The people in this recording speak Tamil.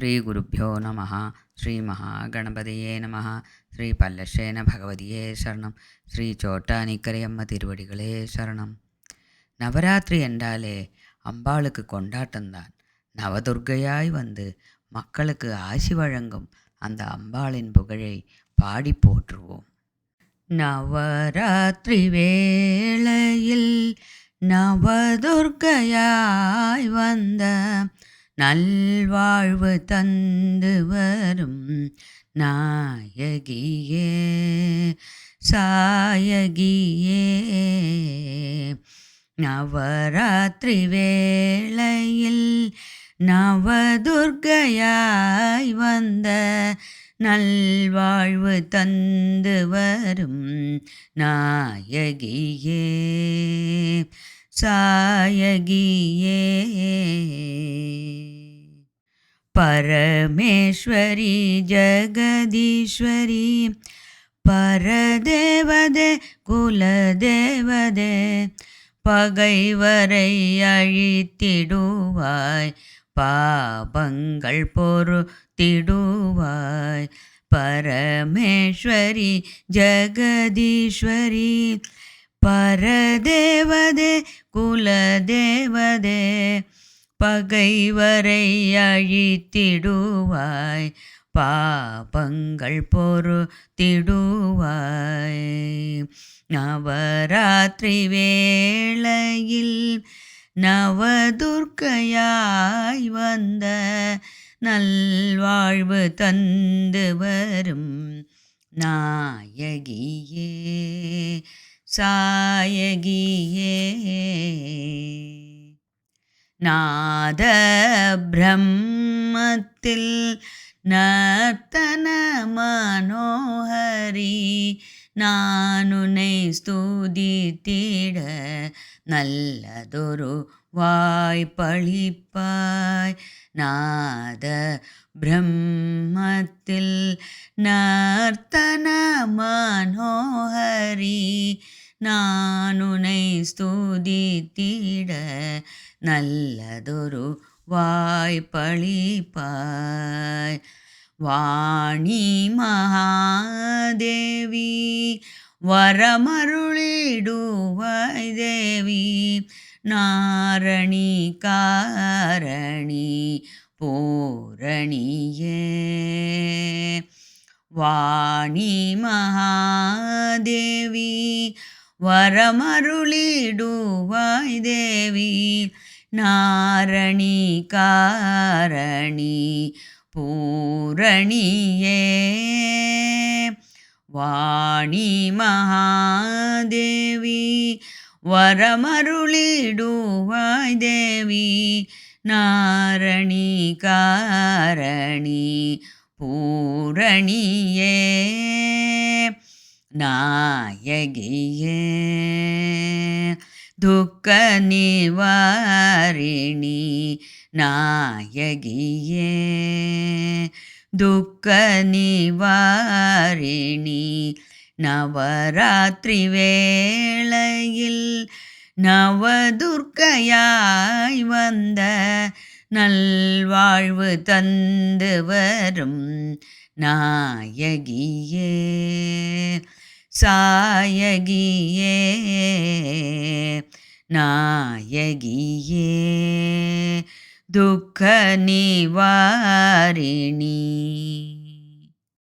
ஸ்ரீகுருப்போ நம. ஸ்ரீ மகாகணபதியே நம. ஸ்ரீ பல்லஷேன பகவதியே சரணம். ஸ்ரீ சோட்டானிக்கரையம்ம திருவடிகளே சரணம். நவராத்திரி என்றாலே அம்பாளுக்கு கொண்டாட்டம்தான். நவதுர்க்கையாய் வந்து மக்களுக்கு ஆசி வழங்கும் அந்த அம்பாளின் புகழை பாடி போற்றுவோம். நவராத்திரி வேளையில் நவதுர்க்கையாய் வந்த நல்வாழ்வு தந்து வரும் நாயகியே சாயகியே. நவராத்திரி வேளையில் நவதுர்க்கையாய் வந்த நல்வாழ்வு தந்து வரும் நாயகியே சாயகியே. பரமேஸ்வரி ஜெகதீஸ்வரி பரதேவதே குலதேவதே பகைவரை அழித்திடுவாய் பாபங்கள் பொறுத்திடுவாய். பரமேஸ்வரி ஜெகதீஸ்வரி பரதேவதே குலதேவதே பகைவரை அழித்திடுவாய் பாபங்கள் பொறுத்திடுவாய். நவராத்திரி வேளையில் நவதுர்க்கையாய் வந்த நல்வாழ்வு தந்து வரும் நாயகியே சாயகியே. நாத பிரம்மத்தில் நர்த்தன மனோஹரி நானுனை ஸ்துதித்திட நல்லதொரு வாய்ப்பளிப்பாய். நாத பிரம்மத்தில் நர்த்தன மனோஹரி நானுனை ஸ்துதித்திட நல்லதொரு வாய்ப்பளிப்பாய். வாணி மகாதேவி வரமருளிடுவாய் தேவி நாரணி காரணி பூரணியே. வாணி மகாதேவி வரமருளிடுவாய் தேவி நாரணி காரணி பூரணியே. வாணி மகாதேவி வரமருளிடுவாய் தேவி நாரணி காரணி பூரணியே. நாயகியே துக்க நிவாரிணி நாயகியே துக்க நிவாரிணி. நவராத்திரி வேளையில் நவதுர்க்கையாய் வந்த நல்வாழ்வு தந்து வரும் நாயகியே சாயகியே நாயகியே துக்க நிவாரிணி